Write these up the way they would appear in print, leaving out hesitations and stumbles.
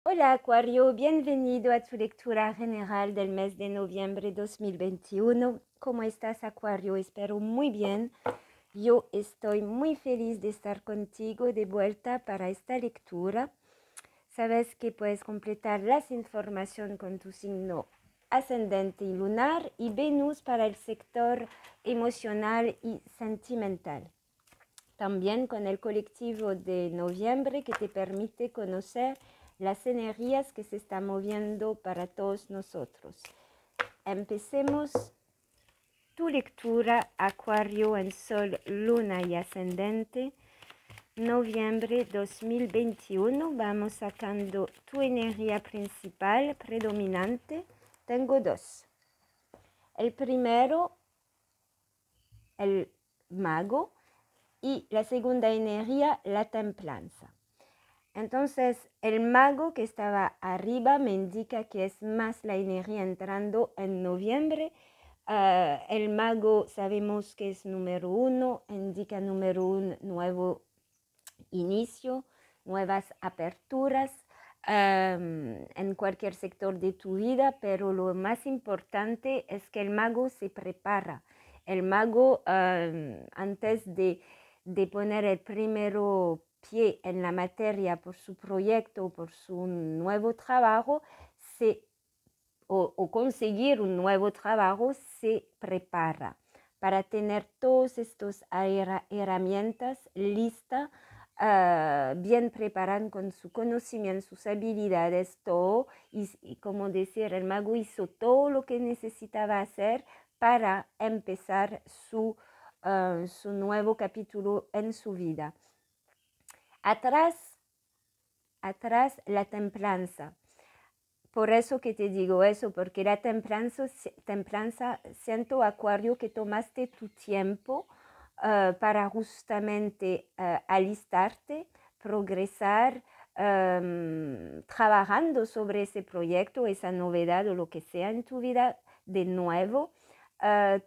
Hola Acuario, bienvenido a tu lectura general del mes de noviembre 2021. ¿Cómo estás Acuario? Espero muy bien. Yo estoy muy feliz de estar contigo de vuelta para esta lectura. Sabes que puedes completar las informaciones con tu signo ascendente y lunar y Venus para el sector emocional y sentimental. También con el colectivo de noviembre que te permite conocer las energías que se están moviendo para todos nosotros. Empecemos tu lectura Acuario en Sol, Luna y Ascendente, noviembre 2021. Vamos sacando tu energía principal, predominante. Tengo dos. El primero, el mago, y la segunda energía, la templanza. Entonces, el mago que estaba arriba me indica que es más la energía entrando en noviembre. El mago sabemos que es número 1, indica número 1, nuevo inicio, nuevas aperturas en cualquier sector de tu vida, pero lo más importante es que el mago se prepara. El mago antes de poner el primero pie en la materia por su proyecto, por su nuevo trabajo, o conseguir un nuevo trabajo, se prepara para tener todas estas herramientas listas, bien preparadas con su conocimiento, sus habilidades, todo. Y como decir, el mago hizo todo lo que necesitaba hacer para empezar su nuevo capítulo en su vida. Atrás la templanza. Por eso que te digo eso, porque la templanza siento Acuario que tomaste tu tiempo para justamente alistarte, progresar, trabajando sobre ese proyecto, esa novedad o lo que sea en tu vida de nuevo.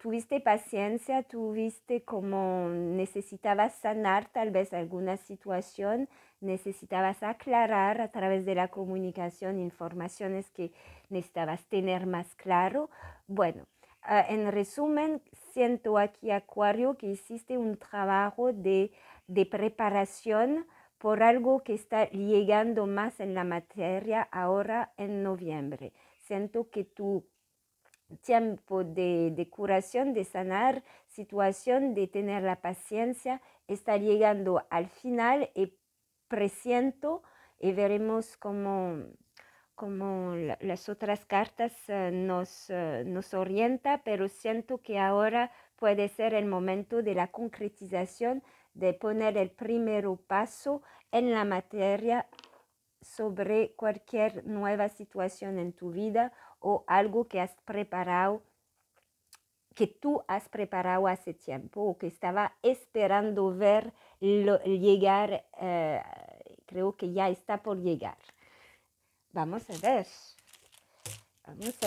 Tuviste paciencia, tuviste como necesitabas sanar tal vez alguna situación, necesitabas aclarar a través de la comunicación informaciones que necesitabas tener más claro. Bueno, en resumen, siento aquí Acuario que hiciste un trabajo de preparación por algo que está llegando más en la materia ahora en noviembre. Siento que tu tiempo de curación, de sanar situación, de tener la paciencia, está llegando al final y presiento y veremos cómo las otras cartas nos orienta, pero siento que ahora puede ser el momento de la concretización, de poner el primer paso en la materia sobre cualquier nueva situación en tu vida o algo que has preparado, que tú has preparado hace tiempo o que estaba esperando ver llegar, creo que ya está por llegar. Vamos a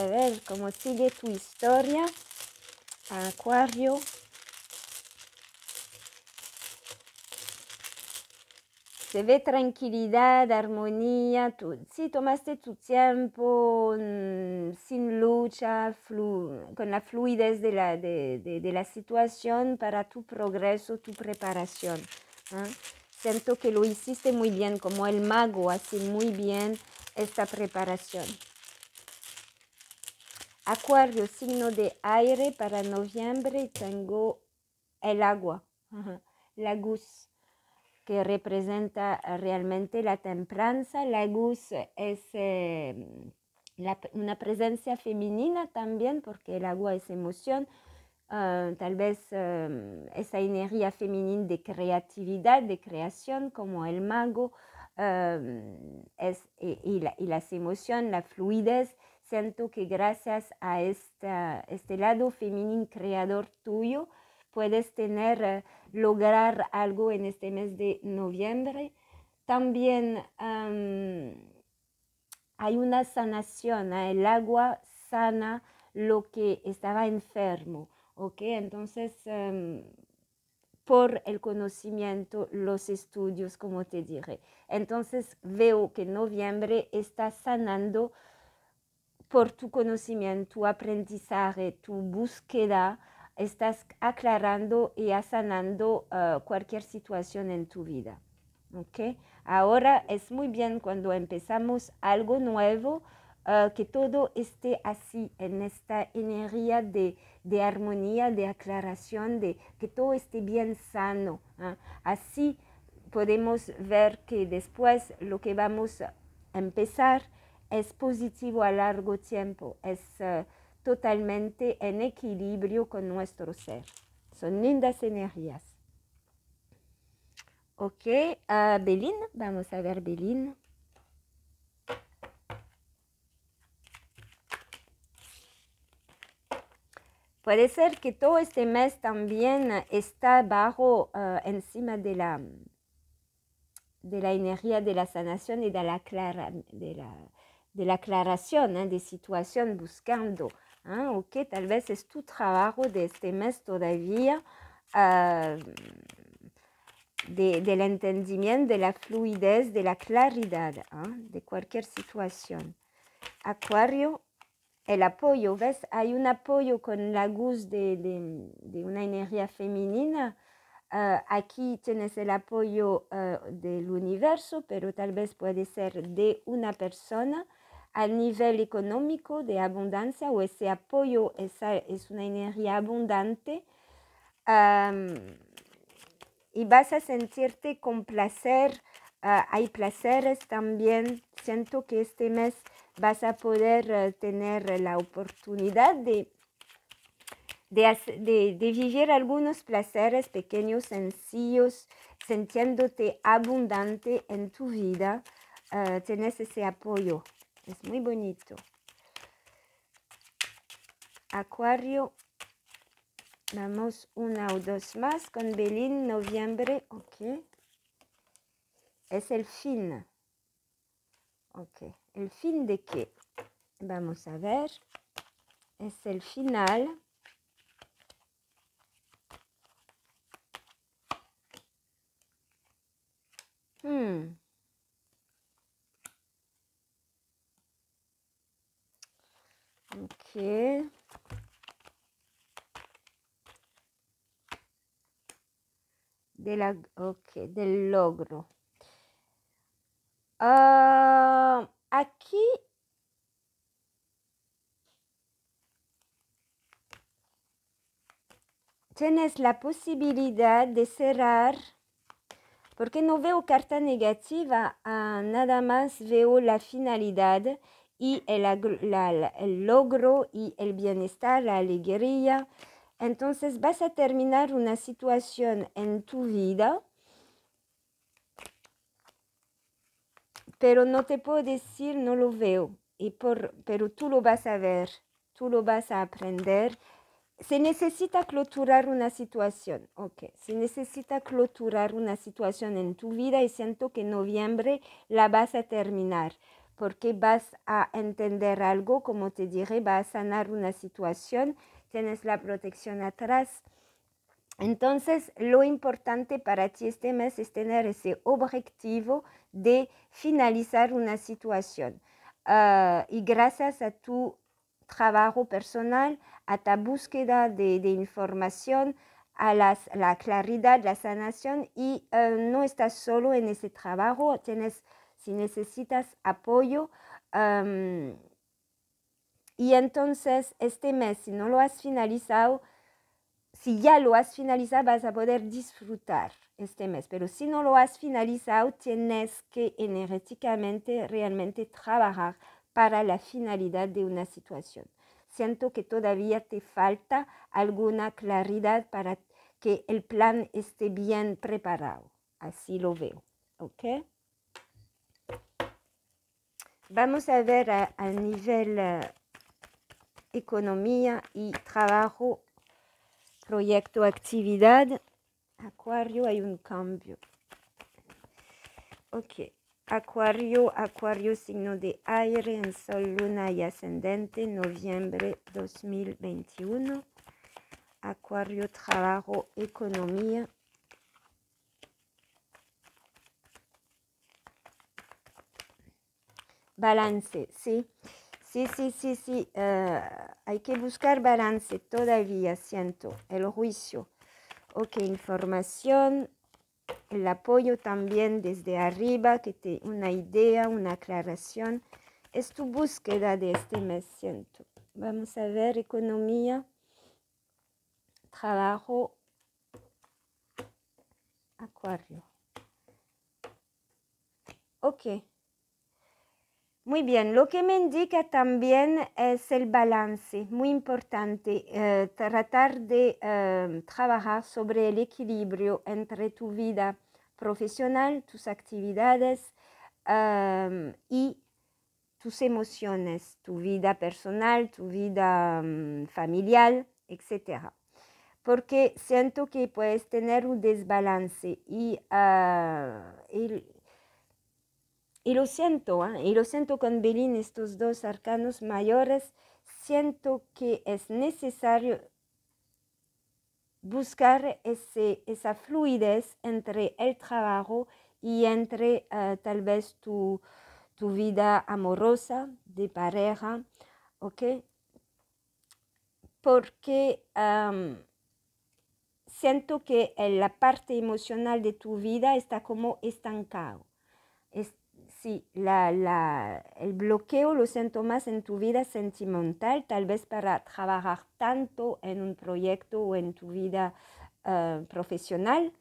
ver cómo sigue tu historia, Acuario. Se ve tranquilidad, armonía, sí, tomaste tu tiempo, sin lucha, con la fluidez de la situación para tu progreso, tu preparación. Siento que lo hiciste muy bien, como el mago hace muy bien esta preparación. Acuario, signo de aire para noviembre, tengo el agua, la Gus, que representa realmente la templanza. La Gus es una presencia femenina también, porque el agua es emoción. Tal vez esa energía femenina de creatividad, de creación, como el mago, y las emociones, la fluidez. Siento que gracias a este lado femenino creador tuyo, puedes lograr algo en este mes de noviembre. También hay una sanación, el agua sana lo que estaba enfermo, ¿ok? Entonces por el conocimiento, los estudios, como te diré. Entonces veo que noviembre está sanando por tu conocimiento, tu aprendizaje, tu búsqueda, estás aclarando y sanando cualquier situación en tu vida. ¿Okay? Ahora es muy bien cuando empezamos algo nuevo, que todo esté así, en esta energía de armonía, de aclaración, de que todo esté bien sano. Así podemos ver que después lo que vamos a empezar es positivo a largo tiempo, es totalmente en equilibrio con nuestro ser. Son lindas energías. Ok, Belín, vamos a ver Belín. Puede ser que todo este mes también está bajo, encima de la energía de la sanación y de la aclaración de situación buscando. Ok, tal vez es tu trabajo de este mes todavía, del entendimiento, de la fluidez, de la claridad, de cualquier situación. Acuario, el apoyo, ¿ves? Hay un apoyo con la luz de una energía femenina. Aquí tienes el apoyo del universo, pero tal vez puede ser de una persona a nivel económico, de abundancia, o ese apoyo es una energía abundante. Y vas a sentirte con placer. Hay placeres también. Siento que este mes vas a poder tener la oportunidad de vivir algunos placeres pequeños, sencillos, sintiéndote abundante en tu vida. Tienes ese apoyo. Es muy bonito. Acuario. Vamos una o dos más con Belín, noviembre, ok. Es el fin. Ok, ¿el fin de qué? Vamos a ver. Es el final. Ok. Del logro. Aquí tienes la posibilidad de cerrar, porque no veo carta negativa, nada más veo la finalidad y el logro y el bienestar, la alegría. Entonces vas a terminar una situación en tu vida, pero no te puedo decir, no lo veo, pero tú lo vas a ver, tú lo vas a aprender. Se necesita cloturar una situación, ok. Se necesita cloturar una situación en tu vida y siento que en noviembre la vas a terminar, porque vas a entender algo, como te diré, vas a sanar una situación, tienes la protección atrás. Entonces, lo importante para ti este mes es tener ese objetivo de finalizar una situación. Y gracias a tu trabajo personal, a tu búsqueda de información, a la claridad, la sanación, y no estás solo en ese trabajo, si necesitas apoyo. Y entonces, este mes, si no lo has finalizado, si ya lo has finalizado, vas a poder disfrutar este mes. Pero si no lo has finalizado, tienes que energéticamente realmente trabajar para la finalidad de una situación. Siento que todavía te falta alguna claridad para que el plan esté bien preparado. Así lo veo. ¿Ok? Vamos a ver a nivel economía y trabajo, proyecto, actividad. Acuario, hay un cambio. Ok. Acuario, signo de aire, en Sol, Luna y Ascendente, noviembre 2021. Acuario, trabajo, economía. balance, sí. Sí. Hay que buscar balance todavía, siento. El juicio. Ok, información. El apoyo también desde arriba, que te una idea, una aclaración. Es tu búsqueda de este mes, siento. Vamos a ver, economía, trabajo, Acuario. Ok. Muy bien, lo que me indica también es el balance, muy importante, tratar de trabajar sobre el equilibrio entre tu vida profesional, tus actividades y tus emociones, tu vida personal, tu vida familiar, etc. Porque siento que puedes tener un desbalance y lo siento, y lo siento con Belín, estos dos arcanos mayores, siento que es necesario buscar esa fluidez entre el trabajo y entre tal vez tu vida amorosa, de pareja, ¿ok? Porque siento que la parte emocional de tu vida está como estancado. Sí, el bloqueo lo siento más en tu vida sentimental, tal vez para trabajar tanto en un proyecto o en tu vida profesional.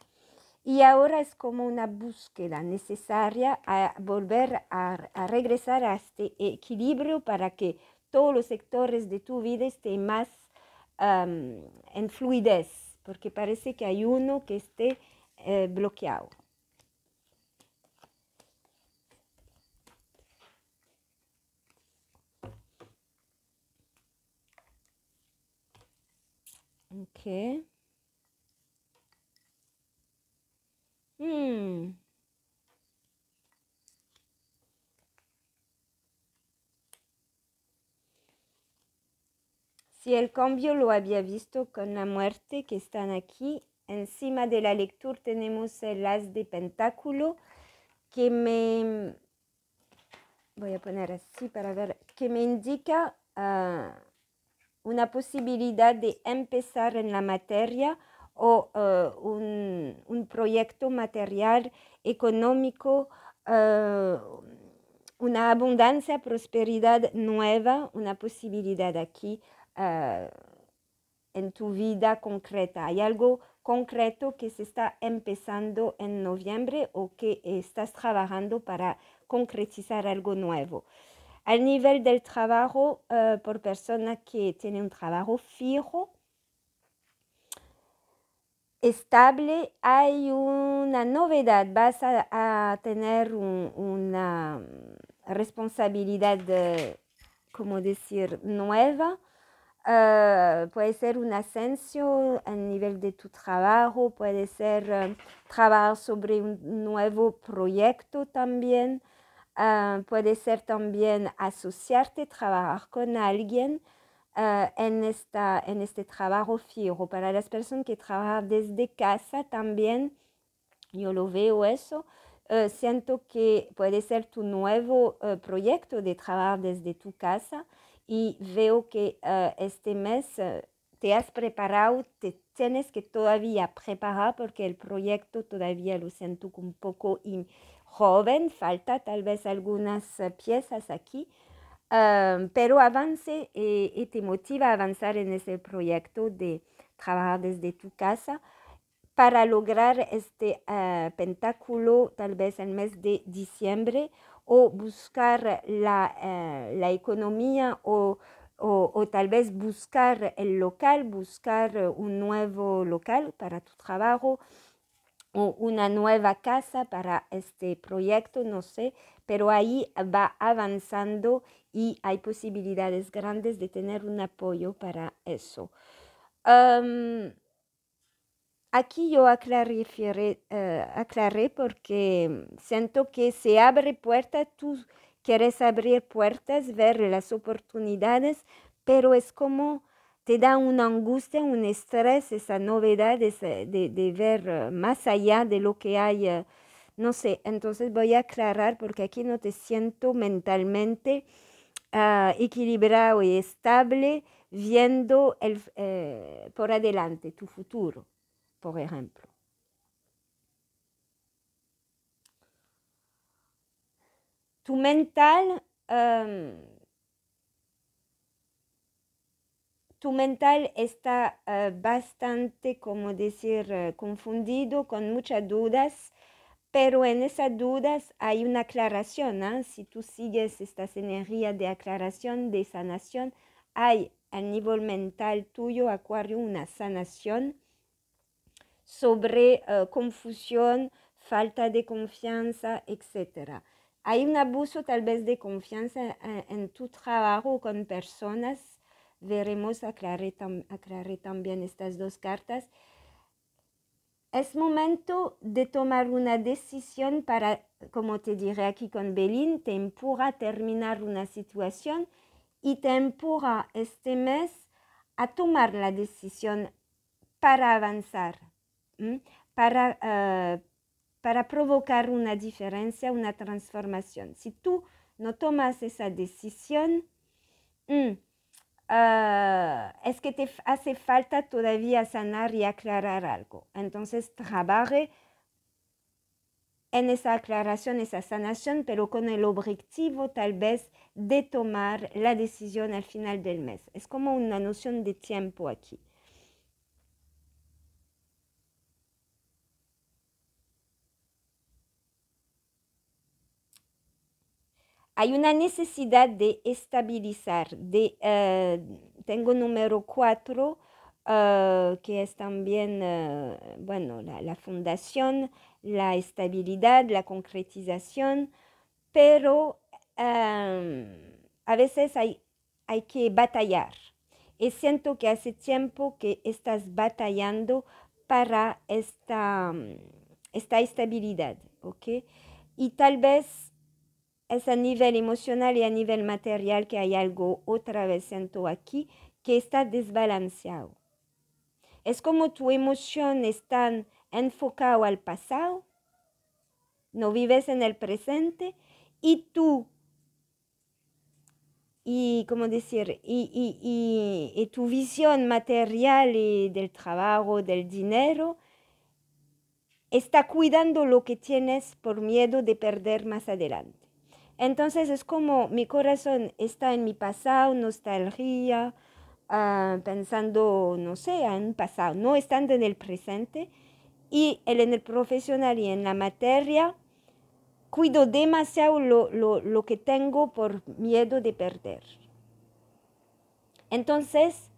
Y ahora es como una búsqueda necesaria a volver a regresar a este equilibrio para que todos los sectores de tu vida estén más en fluidez, porque parece que hay uno que esté bloqueado. Ok. Si el cambio lo había visto con la muerte que están aquí, encima de la lectura tenemos el as de pentáculo que me, voy a poner así para ver, que me indica una posibilidad de empezar en la materia o un proyecto material, económico, una abundancia, prosperidad nueva, una posibilidad aquí en tu vida concreta. Hay algo concreto que se está empezando en noviembre o que estás trabajando para concretizar algo nuevo. Al nivel del trabajo, por persona que tiene un trabajo fijo, estable, hay una novedad. Vas a tener una responsabilidad, ¿cómo decir?, nueva. Puede ser un ascenso a nivel de tu trabajo, puede ser trabajar sobre un nuevo proyecto también. Puede ser también asociarte, trabajar con alguien en este trabajo fijo. Para las personas que trabajan desde casa también, yo lo veo eso. Siento que puede ser tu nuevo proyecto de trabajar desde tu casa y veo que este mes te has preparado, te tienes que todavía preparar porque el proyecto todavía lo siento un poco joven, falta tal vez algunas piezas aquí, pero avance y te motiva a avanzar en ese proyecto de trabajar desde tu casa para lograr este pentáculo tal vez el mes de diciembre o buscar la economía o tal vez buscar el local, buscar un nuevo local para tu trabajo o una nueva casa para este proyecto, no sé, pero ahí va avanzando y hay posibilidades grandes de tener un apoyo para eso. Aquí yo aclaré porque siento que se abre puerta, tú quieres abrir puertas, ver las oportunidades, pero es como te da una angustia, un estrés, esa novedad de ver más allá de lo que hay no sé, entonces voy a aclarar porque aquí no te siento mentalmente equilibrado y estable viendo por adelante tu futuro, por ejemplo. Tu mental, tu mental está bastante, como decir, confundido, con muchas dudas, pero en esas dudas hay una aclaración, ¿eh? Si tú sigues estas energías de aclaración, de sanación, hay a nivel mental tuyo, Acuario, una sanación sobre confusión, falta de confianza, etc. Hay un abuso tal vez de confianza en tu trabajo con personas. Veremos, aclaré también estas dos cartas. Es momento de tomar una decisión para, como te diré aquí con Belín, te empuja a terminar una situación y te empuja este mes a tomar la decisión para avanzar, para provocar una diferencia, una transformación. Si tú no tomas esa decisión, es que te hace falta todavía sanar y aclarar algo. Entonces trabaje en esa aclaración, esa sanación, pero con el objetivo tal vez de tomar la decisión al final del mes. Es como una noción de tiempo aquí. Hay una necesidad de estabilizar. Tengo número 4, que es también, bueno, la fundación, la estabilidad, la concretización, pero a veces hay que batallar. Y siento que hace tiempo que estás batallando para esta estabilidad, ¿ok? Y tal vez es a nivel emocional y a nivel material que hay algo, otra vez siento aquí, que está desbalanceado. Es como tu emoción está enfocada al pasado, no vives en el presente y tú, y cómo decir, y tu visión material y del trabajo, del dinero, está cuidando lo que tienes por miedo de perder más adelante. Entonces es como mi corazón está en mi pasado, nostalgia, pensando, no sé, en pasado, no estando en el presente. Y en el profesional y en la materia, cuido demasiado lo que tengo por miedo de perder. Entonces,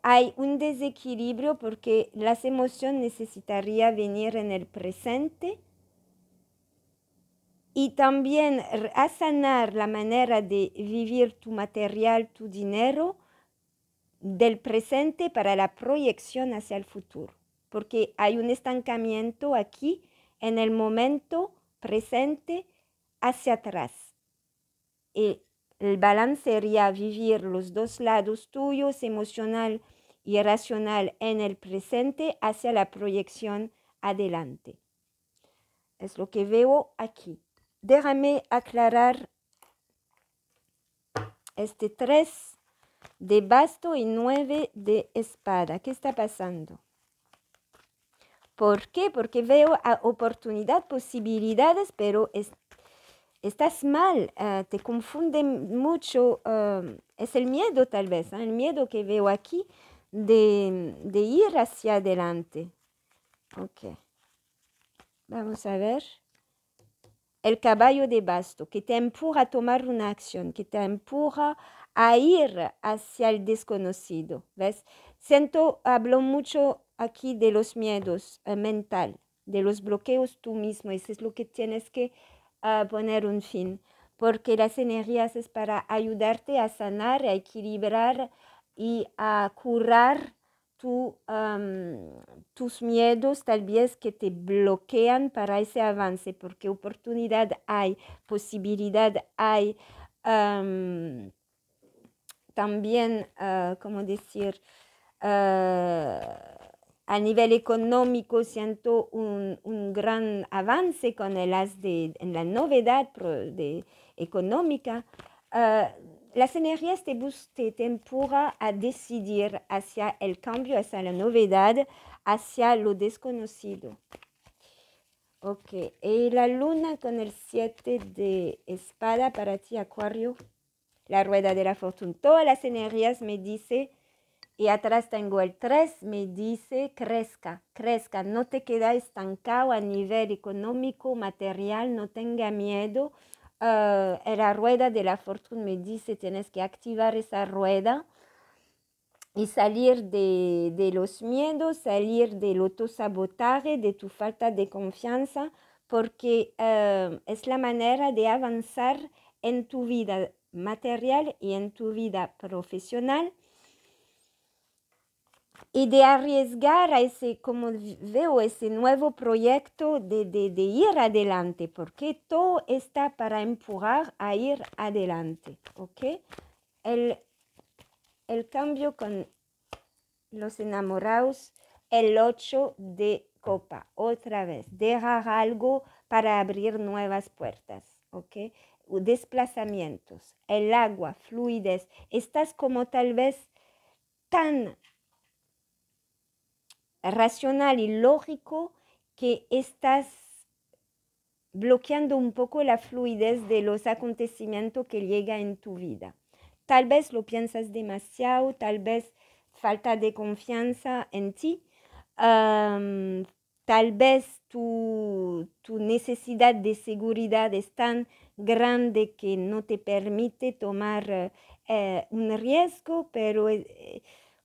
hay un desequilibrio porque las emociones necesitarían venir en el presente y también a sanar la manera de vivir tu material, tu dinero del presente para la proyección hacia el futuro, porque hay un estancamiento aquí en el momento presente hacia atrás. Y el balance sería vivir los dos lados tuyos, emocional y racional, en el presente hacia la proyección adelante. Es lo que veo aquí. Déjame aclarar este 3 de basto y 9 de espada. ¿Qué está pasando? ¿Por qué? Porque veo oportunidad, posibilidades, pero estás mal, te confunde mucho. Es el miedo tal vez, el miedo que veo aquí de ir hacia adelante. Ok, vamos a ver. El caballo de basto, que te empuja a tomar una acción, que te empuja a ir hacia el desconocido. ¿Ves? Hablo mucho aquí de los miedos mental, de los bloqueos tú mismo. Eso es lo que tienes que poner un fin, porque las energías es para ayudarte a sanar, a equilibrar y a curar tus miedos tal vez que te bloquean para ese avance, porque oportunidad hay, posibilidad hay, también, ¿cómo decir? A nivel económico siento un gran avance con el as en la novedad económica. Las energías te empujan a decidir hacia el cambio, hacia la novedad, hacia lo desconocido. Ok, y la luna con el 7 de espada para ti, Acuario, la rueda de la fortuna. Todas las energías me dice, y atrás tengo el 3, me dice crezca, crezca, no te quedes estancado a nivel económico, material, no tenga miedo. La rueda de la fortuna me dice, tienes que activar esa rueda y salir de los miedos, salir del autosabotaje, de tu falta de confianza, porque es la manera de avanzar en tu vida material y en tu vida profesional y de arriesgar a ese, como veo, ese nuevo proyecto de ir adelante, porque todo está para empujar a ir adelante, ¿ok? El cambio con los enamorados, el 8 de copa, otra vez, dejar algo para abrir nuevas puertas, ¿ok? Desplazamientos, el agua, fluidez, estás como tal vez tan racional y lógico que estás bloqueando un poco la fluidez de los acontecimientos que llegan en tu vida. Tal vez lo piensas demasiado, tal vez falta de confianza en ti, tal vez tu necesidad de seguridad es tan grande que no te permite tomar un riesgo, pero,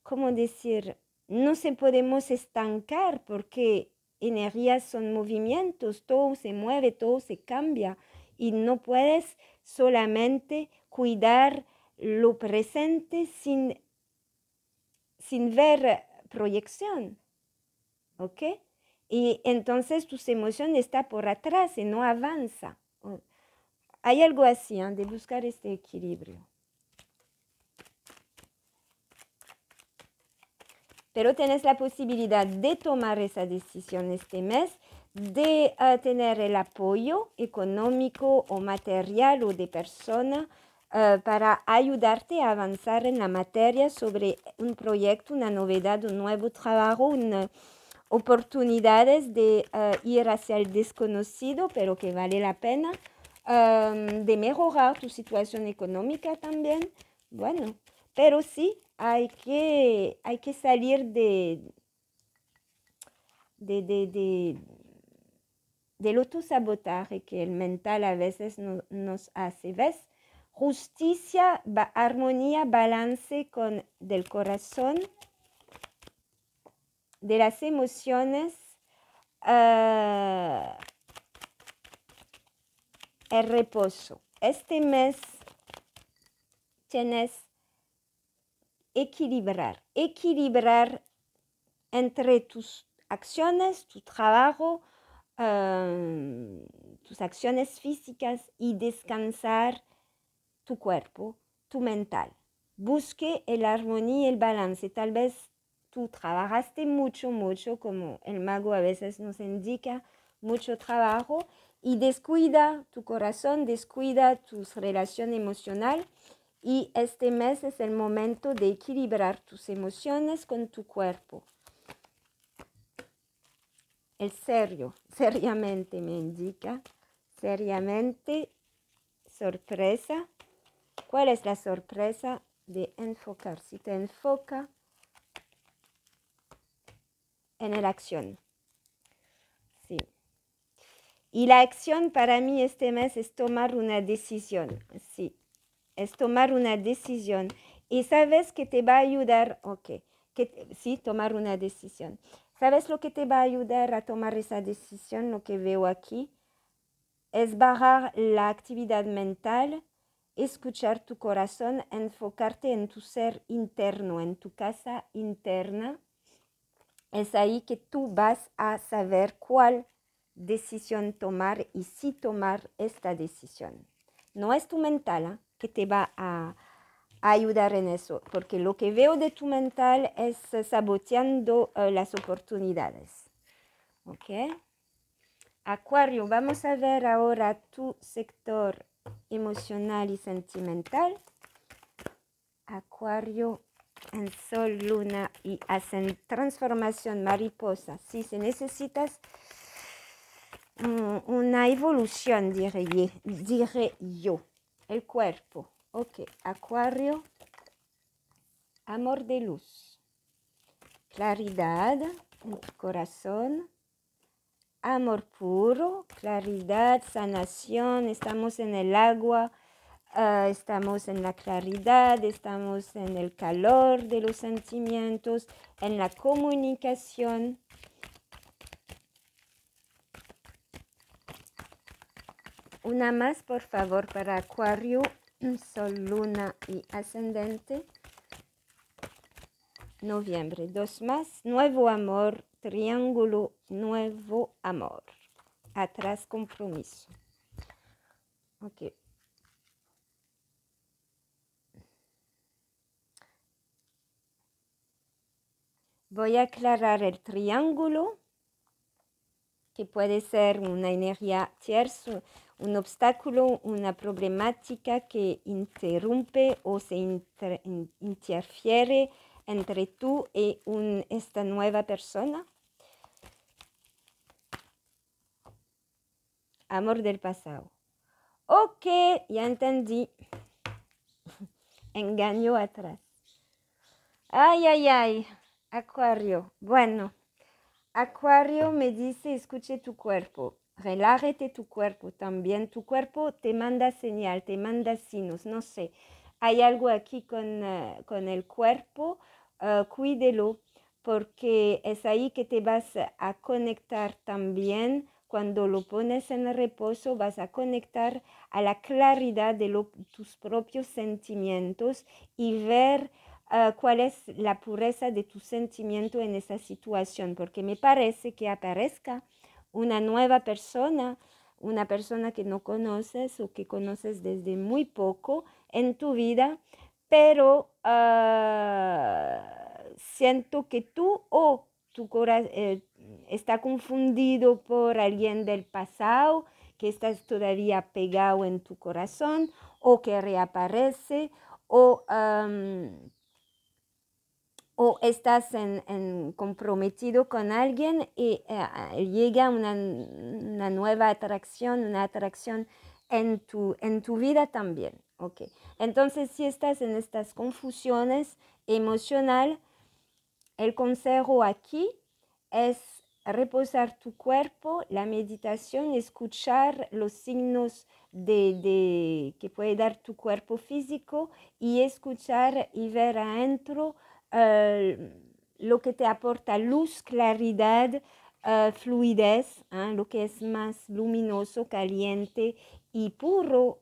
¿cómo decir? No se podemos estancar porque energías son movimientos, todo se mueve, todo se cambia y no puedes solamente cuidar lo presente sin ver proyección, ¿ok? Y entonces tus emociones están por atrás y no avanza. Hay algo así, de buscar este equilibrio. Pero tienes la posibilidad de tomar esa decisión este mes, de tener el apoyo económico o material o de persona para ayudarte a avanzar en la materia sobre un proyecto, una novedad, un nuevo trabajo, oportunidades de ir hacia el desconocido, pero que vale la pena, de mejorar tu situación económica también. Bueno, pero sí, hay que salir del autosabotaje que el mental a veces nos hace. ¿Ves? Justicia, armonía, balance del corazón, de las emociones, el reposo. Este mes tienes equilibrar entre tus acciones, tu trabajo, tus acciones físicas y descansar tu cuerpo, tu mental. Busque la armonía y el balance. Tal vez tú trabajaste mucho, como el mago a veces nos indica, mucho trabajo y descuida tu corazón, descuida tu relación emocional. Y este mes es el momento de equilibrar tus emociones con tu cuerpo. El seriamente me indica, seriamente, sorpresa. ¿Cuál es la sorpresa? De enfocar. Si te enfoca en la acción. Sí. Y la acción para mí este mes es tomar una decisión. Sí. Es tomar una decisión y sabes que te va a ayudar, sí, tomar una decisión. ¿Sabes lo que te va a ayudar a tomar esa decisión? Lo que veo aquí es bajar la actividad mental, escuchar tu corazón, enfocarte en tu ser interno, en tu casa interna. Es ahí que tú vas a saber cuál decisión tomar y si tomar esta decisión. No es tu mental que te va a ayudar en eso, porque lo que veo de tu mental es saboteando las oportunidades. ¿Ok? Acuario, vamos a ver ahora tu sector emocional y sentimental. Acuario en Sol, Luna y hacen transformación mariposa. Sí, si necesitas una evolución, diré yo. El cuerpo. Ok, Acuario, amor de luz, claridad en tu corazón, amor puro, claridad, sanación. Estamos en el agua, estamos en la claridad, estamos en el calor de los sentimientos, en la comunicación. Una más, por favor, para Acuario, Sol, Luna y Ascendente. Noviembre, 2 más. Nuevo amor, triángulo, nuevo amor. Atrás, compromiso. Ok. Voy a aclarar el triángulo, que puede ser una energía tiersa, un obstáculo, una problemática que interrumpe o se interfiere entre tú y esta nueva persona. Amor del pasado. Ok, ya entendí. Engaño atrás. Ay, ay, ay. Acuario. Bueno, Acuario me dice, escuche tu cuerpo. Relájate tu cuerpo también. Tu cuerpo te manda señal, te manda signos, no sé. Hay algo aquí con el cuerpo. Cuídelo, porque es ahí que te vas a conectar también. Cuando lo pones en reposo, vas a conectar a la claridad de tus propios sentimientos y ver cuál es la pureza de tu sentimiento en esa situación, porque me parece que aparezca una nueva persona, una persona que no conoces o que conoces desde muy poco en tu vida, pero siento que tú o tu corazón está confundido por alguien del pasado que estás todavía pegado en tu corazón o que reaparece o estás comprometido con alguien y llega una nueva atracción, una atracción en tu vida también. Okay. Entonces, si estás en estas confusiones emocionales, el consejo aquí es reposar tu cuerpo, la meditación, escuchar los signos que puede dar tu cuerpo físico y escuchar y ver adentro lo que te aporta luz, claridad, fluidez, lo que es más luminoso, caliente y puro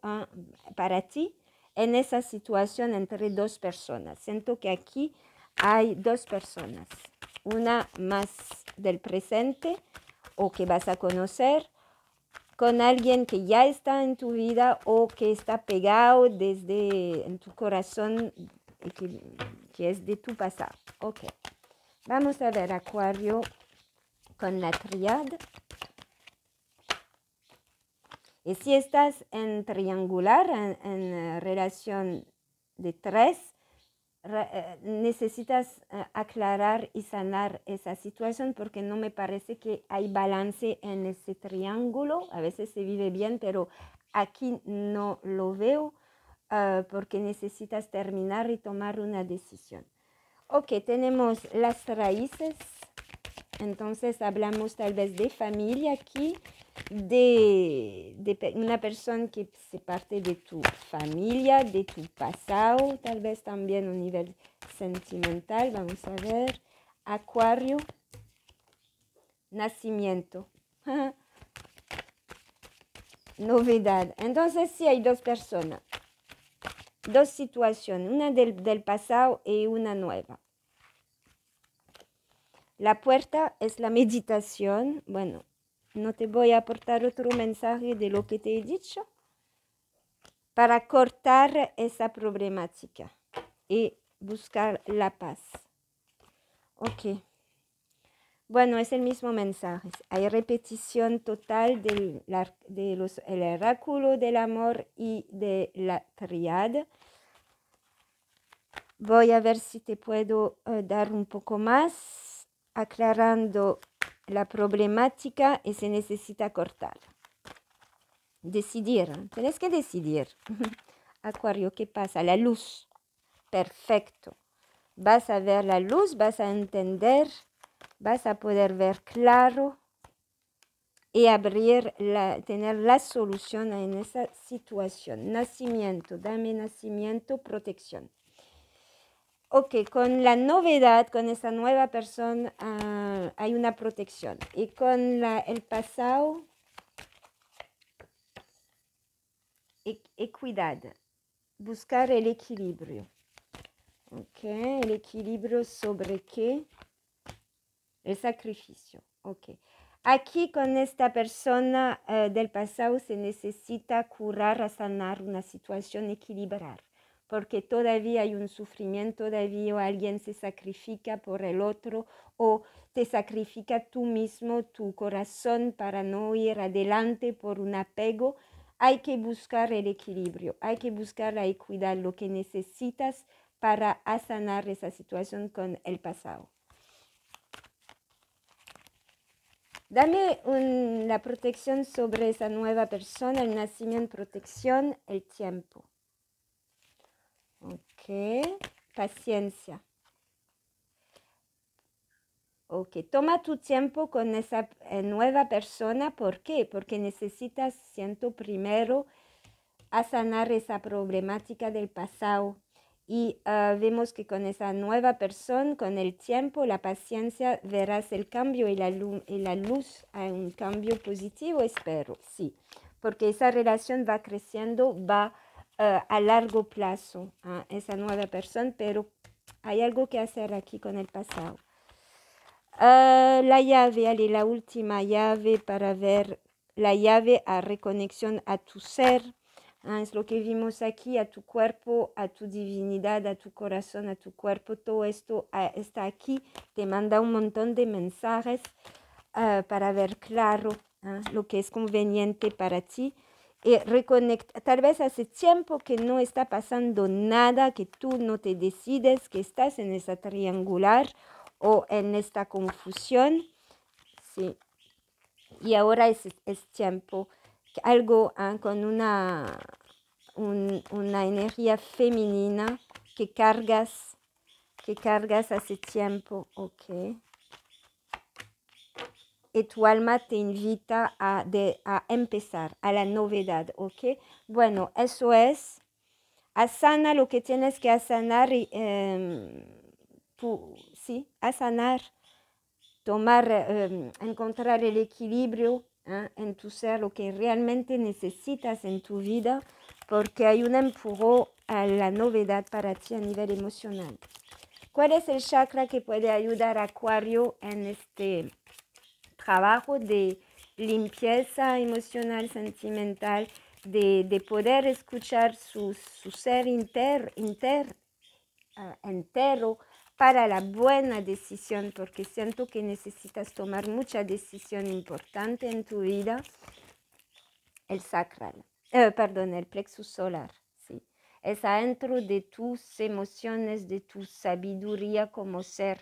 para ti en esa situación entre dos personas. Siento que aquí hay dos personas, una más del presente o que vas a conocer con alguien que ya está en tu vida o que está pegado desde en tu corazón y que es de tu pasado. Ok, vamos a ver Acuario con la triada. Y si estás en triangular, en relación de 3, necesitas aclarar y sanar esa situación porque no me parece que hay balance en ese triángulo. A veces se vive bien, pero aquí no lo veo porque necesitas terminar y tomar una decisión. Ok, tenemos las raíces. Entonces hablamos tal vez de familia aquí, de una persona que se parte de tu familia, de tu pasado, tal vez también a un nivel sentimental. Vamos a ver, Acuario, nacimiento, novedad. Entonces sí hay dos personas, dos situaciones, una del pasado y una nueva. La puerta es la meditación. Bueno, no te voy a aportar otro mensaje de lo que te he dicho para cortar esa problemática. y buscar la paz. Ok. Bueno, es el mismo mensaje. Hay repetición total el oráculo del amor y de la tríada. Voy a ver si te puedo dar un poco más, aclarando la problemática y se necesita cortar. Decidir, tienes que decidir. Acuario, ¿qué pasa? La luz. Perfecto. Vas a ver la luz, vas a entender, vas a poder ver claro y tener la solución en esa situación. Nacimiento, dame nacimiento, protección. Ok, con la novedad, con esa nueva persona, hay una protección. Y con el pasado, equidad, buscar el equilibrio. Ok, el equilibrio sobre qué? El sacrificio. Ok. Aquí con esta persona del pasado se necesita curar, sanar una situación, equilibrar, porque todavía hay un sufrimiento, todavía alguien se sacrifica por el otro o te sacrifica tú mismo, tu corazón para no ir adelante por un apego. Hay que buscar el equilibrio, hay que buscar la equidad, lo que necesitas para sanar esa situación con el pasado. Dame la protección sobre esa nueva persona, el nacimiento, protección, el tiempo. Ok, paciencia. Ok, toma tu tiempo con esa nueva persona. ¿Por qué? Porque necesitas, siento, primero sanar esa problemática del pasado. Y vemos que con esa nueva persona, con el tiempo, la paciencia, verás el cambio y la luz a un cambio positivo, espero, sí. Porque esa relación va creciendo, va a largo plazo, esa nueva persona, pero hay algo que hacer aquí con el pasado. La llave, allez, la última llave para ver la llave a reconexión a tu ser. Es lo que vimos aquí, a tu cuerpo, a tu divinidad, a tu corazón, a tu cuerpo. Todo esto está aquí. Te manda un montón de mensajes para ver claro lo que es conveniente para ti. Y tal vez hace tiempo que no está pasando nada, que tú no te decides, que estás en esa triangular o en esta confusión. Sí. Y ahora es tiempo, algo con una energía femenina que cargas hace tiempo, ok. Y tu alma te invita a empezar, a la novedad, ok. Bueno, eso es, sana lo que tienes que sanar, sí, sanar, tomar, encontrar el equilibrio en tu ser, lo que realmente necesitas en tu vida, porque hay un empujón a la novedad para ti a nivel emocional. ¿Cuál es el chakra que puede ayudar a Acuario en este trabajo de limpieza emocional, sentimental, de poder escuchar su ser entero para la buena decisión? Porque siento que necesitas tomar mucha decisión importante en tu vida. El sacral, el plexus solar, sí. Es adentro de tus emociones, de tu sabiduría como ser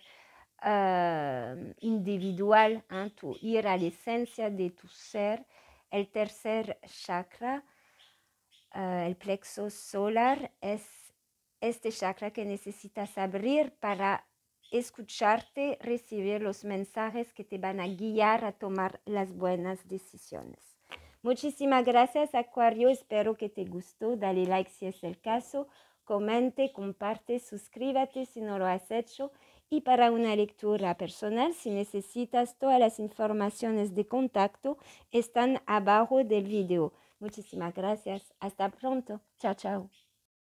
individual, tu ir a la esencia de tu ser. El tercer chakra, el plexo solar, es este chakra que necesitas abrir para escucharte, recibir los mensajes que te van a guiar a tomar las buenas decisiones. Muchísimas gracias, Acuario. Espero que te gustó. Dale like si es el caso. Comente, comparte, suscríbete si no lo has hecho. Y para una lectura personal, si necesitas, todas las informaciones de contacto están abajo del video. Muchísimas gracias. Hasta pronto. Chao, chao.